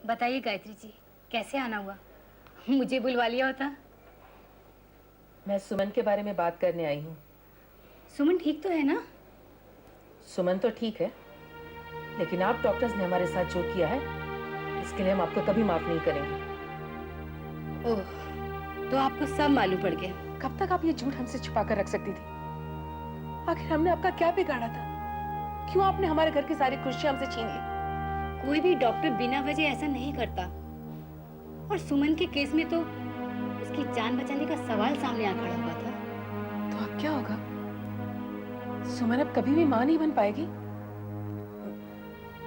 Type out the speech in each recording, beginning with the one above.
बताइए गायत्री जी, कैसे आना हुआ? मुझे बुलवा लिया होता। मैं सुमन के बारे में बात करने आई हूँ। सुमन ठीक तो है ना? सुमन तो ठीक है, लेकिन आप डॉक्टर्स ने हमारे साथ जो किया है, इसके लिए हम आपको कभी माफ नहीं करेंगे। ओह, तो आपको सब मालूम पड़ गया। कब तक आप ये झूठ हमसे छुपा कर रख सकती थी? आखिर हमने आपका क्या बिगाड़ा था? क्यों आपने हमारे घर की सारी खुशियां हमसे छीन ली? कोई भी डॉक्टर बिना वजह ऐसा नहीं करता। और सुमन के केस में तो उसकी जान बचाने का सवाल सामने आ खड़ा हुआ था। तो अब क्या होगा? सुमन अब कभी भी मां नहीं बन पाएगी।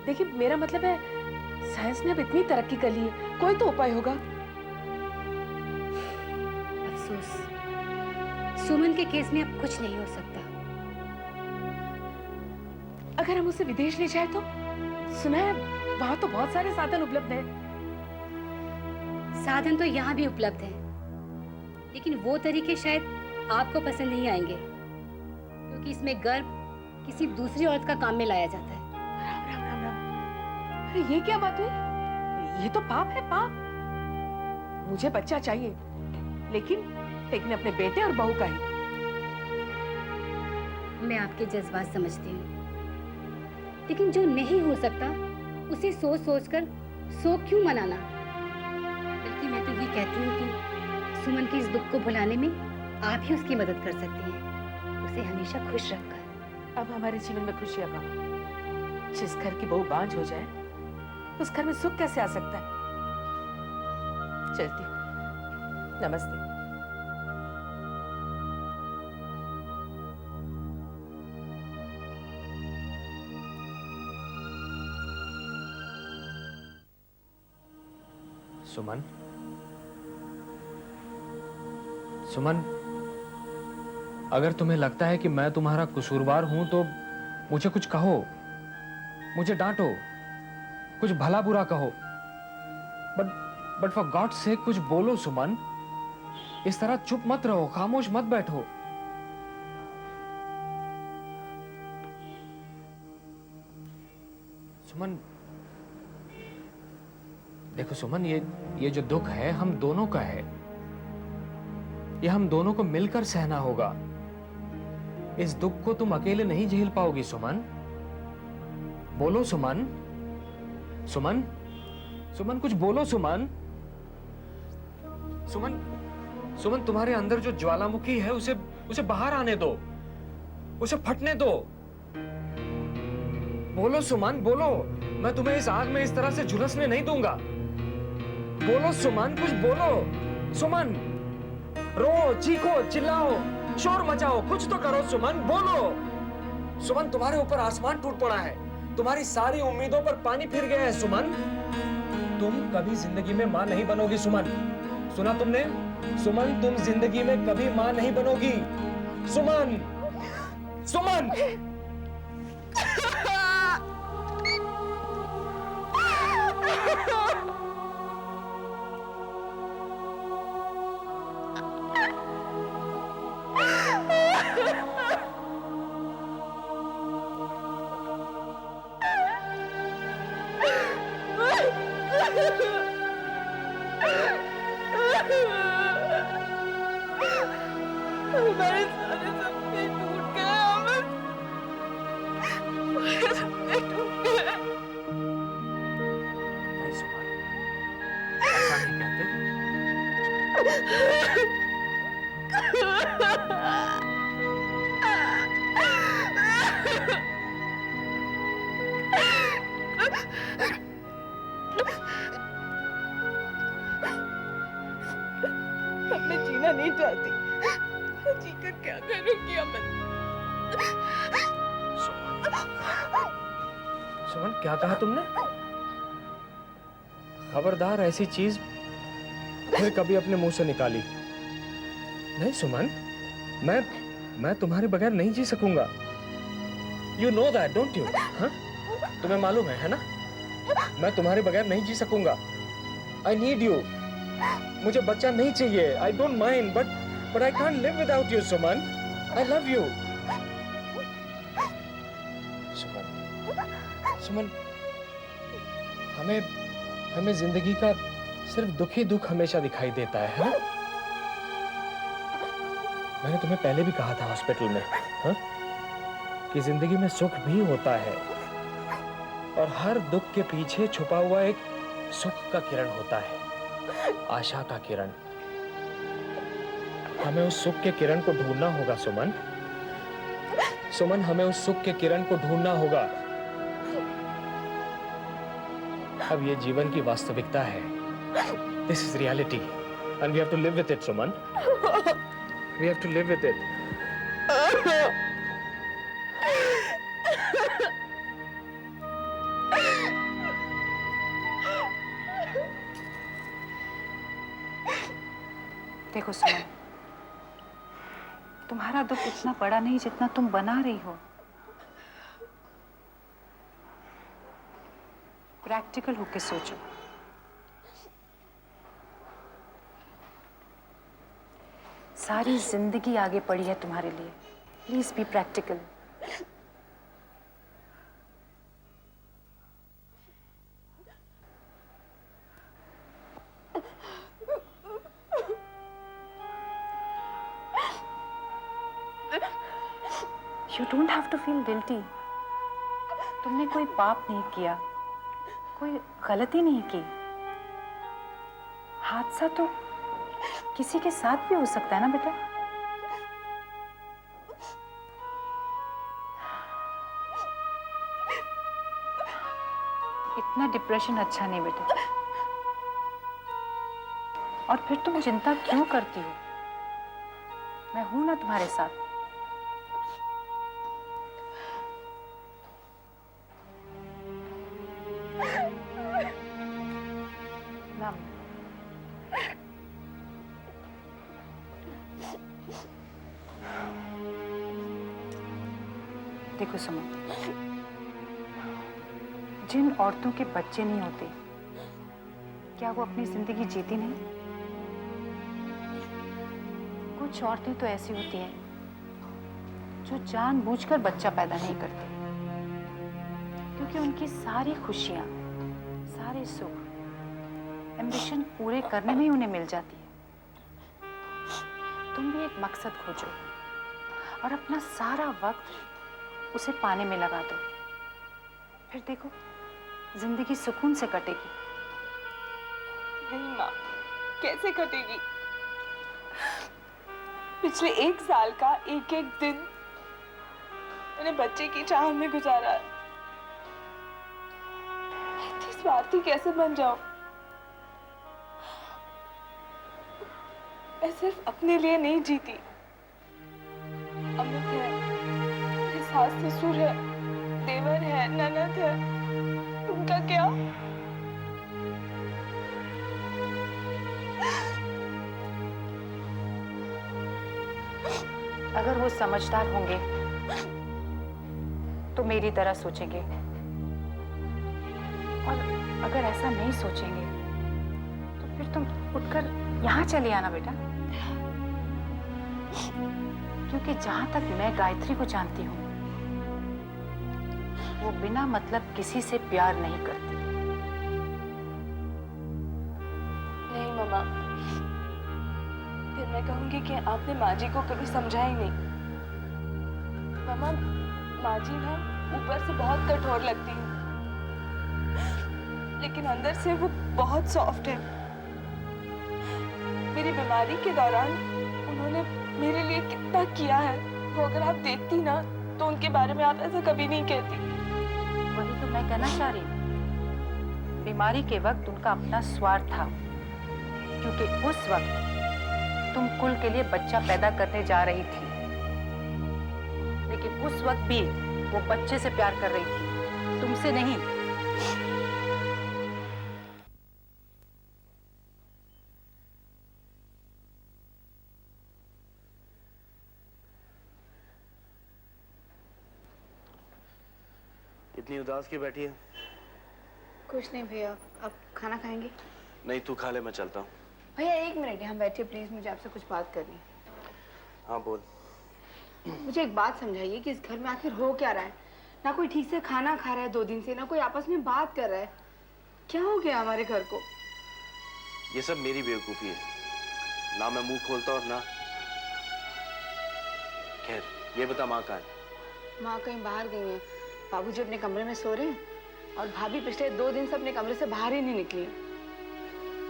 देखिए, मेरा मतलब है, साइंस ने अब इतनी तरक्की कर ली है, कोई तो उपाय होगा। अफसोस, सुमन के केस में अब कुछ नहीं हो सकता। अगर हम उसे विदेश ले जाए तो? सुना है वहां तो बहुत सारे साधन उपलब्ध हैं। साधन तो यहाँ भी उपलब्ध हैं, लेकिन वो तरीके शायद आपको पसंद नहीं आएंगे, क्योंकि इसमें गर्भ किसी दूसरी औरत का काम में लाया जाता है। राम राम राम राम। अरे ये क्या बात हुई? ये तो पाप है, पाप। मुझे बच्चा चाहिए, लेकिन अपने बेटे और बहू का ही। मैं आपके जज्बात समझती हूँ, लेकिन जो नहीं हो सकता उसे सोच सोच कर शोक क्यों मनाना? बल्कि मैं तो ये कहती हूँ कि सुमन के इस दुख को भुलाने में आप ही उसकी मदद कर सकती हैं, उसे हमेशा खुश रखकर। अब हमारे जीवन में खुशियां कहाँ? जिस घर की बहू बांझ हो जाए, उस घर में सुख कैसे आ सकता है? चलती हूँ। नमस्ते। सुमन, सुमन, अगर तुम्हें लगता है कि मैं तुम्हारा कसूरवार हूं तो मुझे कुछ कहो, मुझे डांटो, कुछ भला बुरा कहो, बट फॉर गॉड से कुछ बोलो सुमन। इस तरह चुप मत रहो, खामोश मत बैठो। सुमन, देखो सुमन, ये जो दुख है हम दोनों का है। ये हम दोनों को मिलकर सहना होगा। इस दुख को तुम अकेले नहीं झेल पाओगी सुमन। बोलो सुमन, सुमन, सुमन कुछ बोलो सुमन। सुमन, सुमन तुम्हारे अंदर जो ज्वालामुखी है उसे बाहर आने दो, उसे फटने दो। बोलो सुमन, बोलो। मैं तुम्हें इस आग में इस तरह से झुलसने नहीं दूंगा। बोलो सुमन, कुछ बोलो सुमन। रो, चीखो, चिल्लाओ, शोर मचाओ, कुछ तो करो सुमन, बोलो। सुमन, तुम्हारे ऊपर आसमान टूट पड़ा है, तुम्हारी सारी उम्मीदों पर पानी फिर गया है सुमन। तुम कभी जिंदगी में मां नहीं बनोगी सुमन। सुना तुमने? सुमन, तुम जिंदगी में कभी मां नहीं बनोगी। सुमन, सुमन। हमारे सारे सपने टूट गए, अमन। हमारे सपने टूट गए। नहीं सुमन, ऐसा नहीं कहते। अब मैं जीना नहीं चाहती। जीकर क्या करूंगी अमन? सुमन, क्या कहा तुमने? खबरदार ऐसी चीज फिर कभी अपने मुंह से निकाली। नहीं सुमन, मैं तुम्हारे बगैर नहीं जी सकूंगा। You know that, don't you? हाँ? तुम्हें मालूम है ना? मैं तुम्हारे बगैर नहीं जी सकूंगा। I need you. मुझे बच्चा नहीं चाहिए। I don't mind, but I can't live without you, Suman. I love you. सुमन, सुमन, हमें जिंदगी का सिर्फ दुख ही दुख हमेशा दिखाई देता है ना? मैंने तुम्हें पहले भी कहा था हॉस्पिटल में, हाँ? कि जिंदगी में सुख भी होता है और हर दुख के पीछे छुपा हुआ एक सुख का किरण होता है, आशा का किरण। हमें उस सुख के किरण को ढूंढना होगा सुमन। सुमन, हमें उस सुख के किरण को ढूंढना होगा। अब ये जीवन की वास्तविकता है। This is reality and we have to live with it, Suman. We have to live with it. देखो सुमन, तुम्हारा दुख इतना बड़ा नहीं जितना तुम बना रही हो। प्रैक्टिकल होके सोचो। सारी जिंदगी आगे पड़ी है तुम्हारे लिए। Please be practical. You don't have to feel guilty. तुमने कोई पाप नहीं किया, कोई गलती नहीं की। हादसा तो किसी के साथ भी हो सकता है ना बेटा। इतना डिप्रेशन अच्छा नहीं बेटा। और फिर तुम चिंता क्यों करती हो? मैं हूं ना तुम्हारे साथ। देखो सुमन, जिन औरतों के बच्चे नहीं होते, क्या वो अपनी जिंदगी जीती नहीं? कुछ औरतें तो ऐसी होती हैं जो जानबूझकर बच्चा पैदा नहीं करती, क्योंकि उनकी सारी खुशियां, सारे सुख, एम्बिशन पूरे करने में ही उन्हें मिल जाती है। तुम भी एक मकसद खोजो और अपना सारा वक्त उसे पाने में लगा दो। फिर देखो, जिंदगी सुकून से कटेगी। नहीं माँ, कैसे कटेगी? पिछले 1 साल का एक एक दिन मैंने बच्चे की चाह में गुजारा। इतनी स्वार्थी कैसे बन जाऊं? मैं सिर्फ अपने लिए नहीं जीती। अमित है, मेरे सास ससुर है, देवर है, ननद है, उनका क्या? अगर वो समझदार होंगे तो मेरी तरह सोचेंगे, और अगर ऐसा नहीं सोचेंगे तो फिर तुम उठकर यहाँ चले आना बेटा। क्योंकि जहां तक मैं गायत्री को जानती हूँ, वो बिना मतलब किसी से प्यार नहीं करती। नहीं मम्मा, फिर मैं कहूंगी कि आपने माँ जी को कभी समझा ही नहीं। मम्मा, माँ जी ना ऊपर से बहुत कठोर लगती है, लेकिन अंदर से वो बहुत सॉफ्ट है। मेरी बीमारी के दौरान उन्होंने मेरे लिए कितना किया है, वो अगर आप देखती ना तो उनके बारे में आप ऐसा कभी नहीं कहती। वही तो मैं कहना चाह रही हूँ। बीमारी के वक्त उनका अपना स्वार्थ था, क्योंकि उस वक्त तुम कुल के लिए बच्चा पैदा करने जा रही थी, लेकिन उस वक्त भी वो बच्चे से प्यार कर रही थी, तुमसे नहीं। इतनी उदास क्यों बैठी है? कुछ नहीं भैया, आप खाना खाएंगे? नहीं, तू खा ले, मैं चलता हूँ। भैया 1 मिनट यहाँ बैठिए प्लीज, मुझे आपसे कुछ बात करनी है। हाँ बोल। मुझे एक बात समझाइए कि इस घर में आखिर हो क्या रहा है? ना कोई ठीक से खाना खा रहा है 2 दिन से, ना कोई आपस में बात कर रहा है। क्या हो गया हमारे घर को? ये सब मेरी बेवकूफी है, ना मैं मुंह खोलता और ना। खैर, ये बता माँ कहाँ है? माँ कहीं बाहर गई हैं। बाबूजी अपने कमरे में सो रहे हैं और भाभी पिछले 2 दिन से अपने कमरे से बाहर ही नहीं निकली।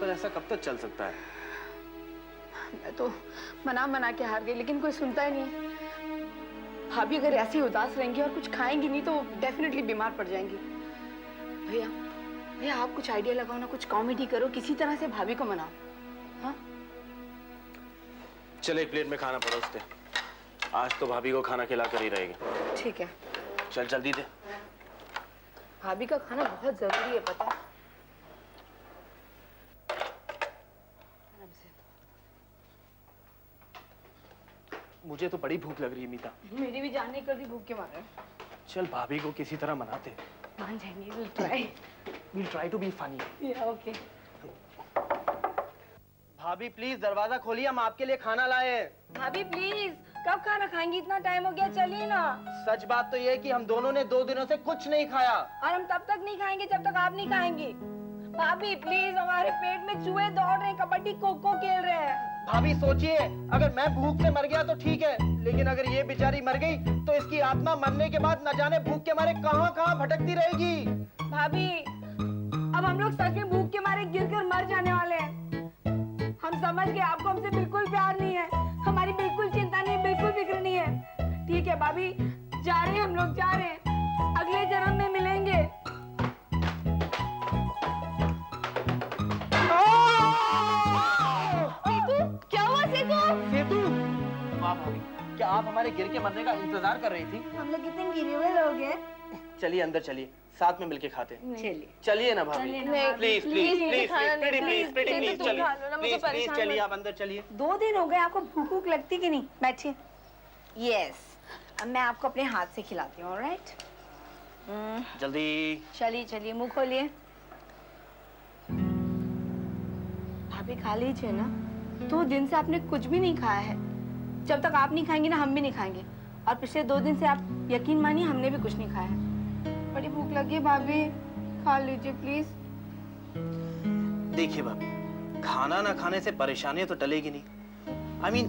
पर ऐसा कब तक चल सकता है? मैं तो मना के हार गई, लेकिन कोई सुनता ही नहीं। भाभी अगर ऐसे ही उदास रहेंगी और कुछ खाएंगी नहीं तो डेफिनेटली बीमार पड़ जाएंगी। भैया भैया आप कुछ आइडिया लगाओ ना, कुछ कॉमेडी करो, किसी तरह से भाभी को मनाओ। हाँ चल एक प्लेट में खाना परोस दे, आज तो भाभी को खाना खिला कर ही रहेगा। ठीक है। चल जल्दी दे। भाभी का खाना बहुत जरूरी है, पता है। आराम से। मुझे तो बड़ी भूख लग रही है मीता। मेरी भी जान नहीं कर रही भूख के मारे। चल भाभी को किसी तरह मनाते। मान जाएंगे, will try. We'll try to be funny. या ओके। भाभी प्लीज दरवाजा खोलिए, हम आपके लिए खाना लाए हैं। भाभी प्लीज, कब खाना खाएंगी? इतना टाइम हो गया, चलिए ना। सच बात तो ये है कि हम दोनों ने 2 दिनों से कुछ नहीं खाया। और हम तब तक नहीं खाएंगे जब तक आप नहीं खाएंगी। भाभी प्लीज, हमारे पेट में चूहे दौड़ रहे हैं, कबड्डी खो खो खेल रहे हैं। भाभी सोचिए, अगर मैं भूख से मर गया तो ठीक है, लेकिन अगर ये बेचारी मर गई तो इसकी आत्मा मरने के बाद न जाने भूख के मारे कहाँ कहाँ भटकती रहेगी। भाभी, अब हम लोग सच में भूख के मारे गिरकर मर जाने वाले हैं। हम समझ गए आपको हमसे बिल्कुल प्यार नहीं है, हमारी बिल्कुल चिंता नहीं, बिल्कुल फिक्र नहीं है। ठीक है भाभी, जा रहे हैं हम लोग, जा रहे हैं, अगले जन्म में मिलेंगे। सेतु, क्या हुआ सेतु? सेतु, वाह भाभी, क्या आप हमारे गिर के मरने का इंतजार कर रही थी? हम लोग कितने गिरे हुए लोग हैं। चलिए अंदर चलिए, साथ में मिलके खाते हैं। चलिए। चलिए ना भाभी, चलिए ना प्लीज भाभी। प्लीज प्लीज प्लीज, प्लीज खाना नहीं, please please, please Setu, please तुम चलिए, खा लो ना, मुझे प्लीज प्लीज परेशान चलिए, मत- आप अंदर चलिए। 2 दिन हो गए, आपको भूख भूख लगती कि नहीं? बैठिए। यस, अब मैं आपको अपने हाथ से खिलाती हूँ, ऑलराइट? जल्दी। चलिए चलिए, मुंह खोलिए। भाभी खा लीजिए ना, 2 दिन से आपने कुछ भी नहीं खाया है। जब तक आप नहीं खाएंगे ना, हम भी नहीं खाएंगे। और पिछले 2 दिन से आप यकीन मानिए, हमने भी कुछ नहीं खाया है। बड़ी भूख लगी है भाभी, खा लीजिए प्लीज। देखिए भाभी, खाना ना खाने से परेशानियां तो टलेगी नहीं। I mean,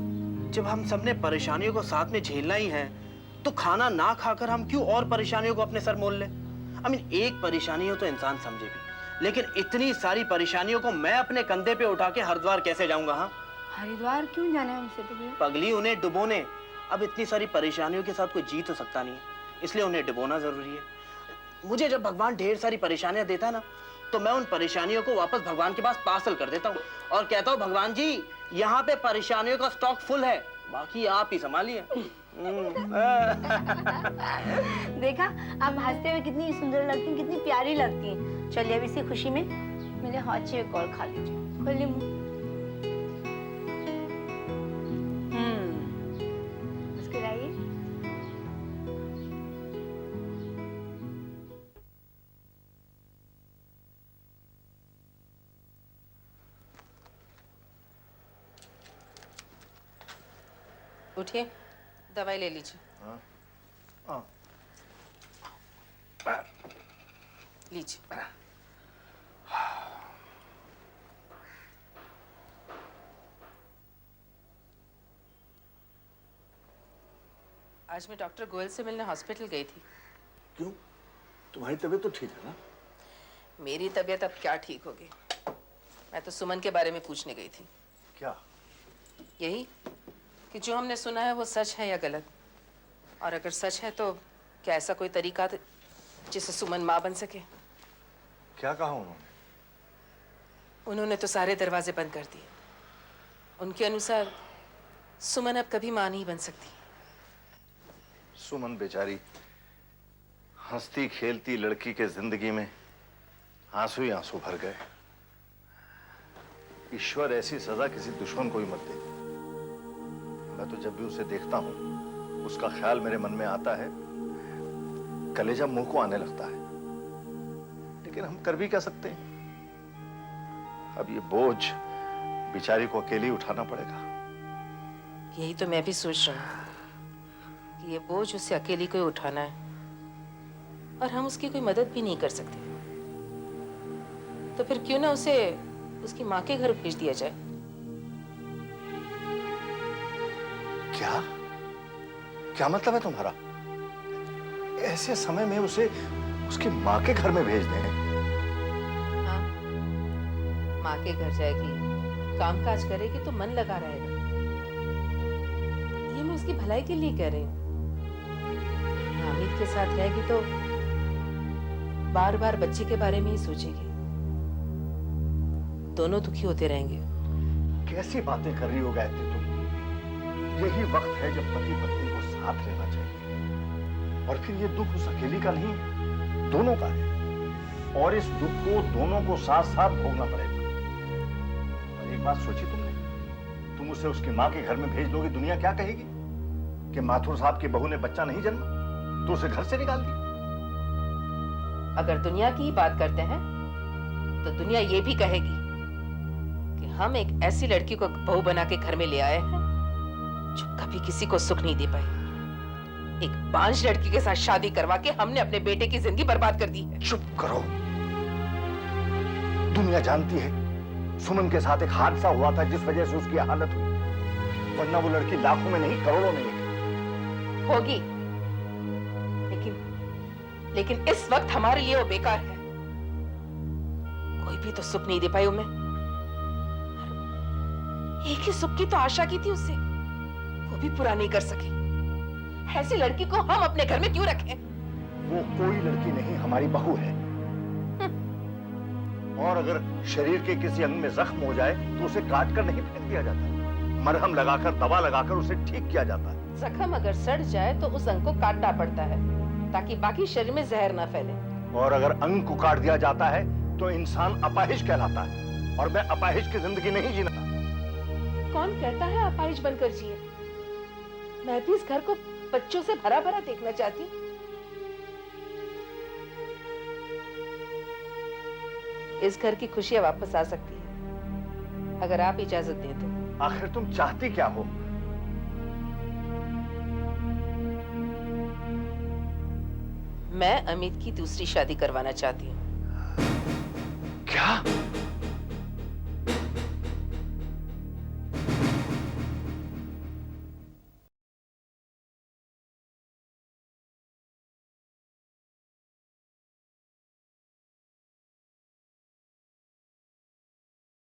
जब हम सबने परेशानियों को साथ में झेलना ही है, तो खाना ना खाकर हम क्यों और परेशानियों को अपने सर मोल ले? I mean, एक परेशानी हो तो इंसान समझे भी, लेकिन इतनी सारी परेशानियों को मैं अपने कंधे पे उठा के हरिद्वार कैसे जाऊंगा? हाँ, हरिद्वार क्यों जाना है हमसे तो भैया? पगली, उन्हें डुबोने। अब इतनी सारी परेशानियों के साथ कोई जी तो सकता नहीं है, इसलिए उन्हें डुबोना जरूरी है। मुझे जब भगवान ढेर सारी परेशानियां देता है ना, तो मैं उन परेशानियों को वापस भगवान के पास पार्सल कर देता हूँ और कहता हूँ, भगवान जी यहाँ पे परेशानियों का स्टॉक फुल है, बाकी आप ही संभालिए। देखा, आप हंसते हुए कितनी सुंदर लगती हैं, कितनी प्यारी लगती हैं। चलिए अब इसी खुशी में मेरे हाथ से एक और खा लीजिए। खोलिए मुंह। मुस्कुराइए। उठिए, दवाई ले लीजिए। लीजिए। आज मैं डॉक्टर गोयल से मिलने हॉस्पिटल गई थी। क्यों? तुम्हारी तबीयत तो ठीक है ना? मेरी तबीयत अब क्या ठीक होगी? मैं तो सुमन के बारे में पूछने गई थी। क्या? यही कि जो हमने सुना है वो सच है या गलत, और अगर सच है तो क्या ऐसा कोई तरीका जिससे सुमन माँ बन सके? क्या कहा उन्होंने? उन्होंने तो सारे दरवाजे बंद कर दिए। उनके अनुसार सुमन अब कभी माँ नहीं बन सकती। सुमन बेचारी हंसती खेलती लड़की के जिंदगी में आंसू ही आंसू भर गए। ईश्वर ऐसी सजा किसी दुश्मन को ही मत दे। मैं तो जब भी उसे देखता हूं, उसका ख्याल मेरे मन में आता है, कलेजा मुंह को आने लगता है। लेकिन हम कर भी क्या सकते हैं? अब ये बोझ बेचारी को अकेली उठाना पड़ेगा। यही तो मैं भी सोच रहा हूँ कि ये बोझ उसे अकेली को ही उठाना है, और हम उसकी कोई मदद भी नहीं कर सकते। तो फिर क्यों ना उसे उसकी माँ के घर भेज दिया जाए? क्या क्या मतलब है तुम्हारा? ऐसे समय में उसे उसकी माँ के घर में भेज दें? हाँ, माँ के घर जाएगी, कामकाज करेगी तो मन लगा रहेगा। ये मैं उसकी भलाई के लिए कह रही हूँ। हामिद के साथ रहेगी तो बार बार बच्चे के बारे में ही सोचेगी, दोनों दुखी होते रहेंगे। कैसी बातें कर रही हो गायत्री तुम? यही वक्त है जब पति पत्नी को साथ लेना चाहिए। और फिर ये दुख उस अकेली का नहीं है, दोनों का है। और इस दुख को दोनों को साथ साथ भोगना पड़ेगा। और एक बात सोची तुमने? तुम उसे उसकी माँ के घर में भेज दोगी, दुनिया क्या कहेगी? कि माथुर साहब की बहू ने बच्चा नहीं जन्मा तो उसे घर से निकाल दी। अगर दुनिया की ही बात करते हैं तो दुनिया ये भी कहेगी कि हम एक ऐसी लड़की को बहू बना के घर में ले आए हैं जो कभी किसी को सुख नहीं दे पाई। एक बांझ लड़की के साथ शादी करवा के हमने अपने बेटे की जिंदगी बर्बाद कर दी है। चुप करो। दुनिया जानती है सुमन के साथ एक हादसा हुआ था जिस वजह से उसकी हालत हुई, वरना वो लड़की लाखों में नहीं करोड़ों में एक होगी। लेकिन इस वक्त हमारे लिए वो बेकार है। कोई भी तो सुख नहीं दे पाई उन्हें। एक ही सुख की तो आशा की थी उससे, वो भी पूरा नहीं कर सके। ऐसी लड़की को हम अपने घर में क्यों रखें? वो कोई लड़की नहीं, हमारी बहू है। और अगर शरीर के किसी अंग में जख्म हो जाए तो उसे काट कर नहीं फेंक दिया जाता, मरहम लगाकर, दवा लगाकर उसे ठीक किया जाता है। जख्म अगर सड़ जाए तो उस अंग को काटना पड़ता है ताकि बाकी शरीर में जहर ना फैले। और अगर अंग को काट दिया जाता है तो इंसान अपाहिज कहलाता है, और मैं अपाहिज की जिंदगी नहीं जीना। कौन कहता है अपाहिज बनकर जिए? मैं भी इस घर को बच्चों से भरा भरा देखना चाहती हूँ। इस घर की खुशियां वापस आ सकती है अगर आप इजाजत दें तो। आखिर तुम चाहती क्या हो? मैं अमित की दूसरी शादी करवाना चाहती हूँ। क्या?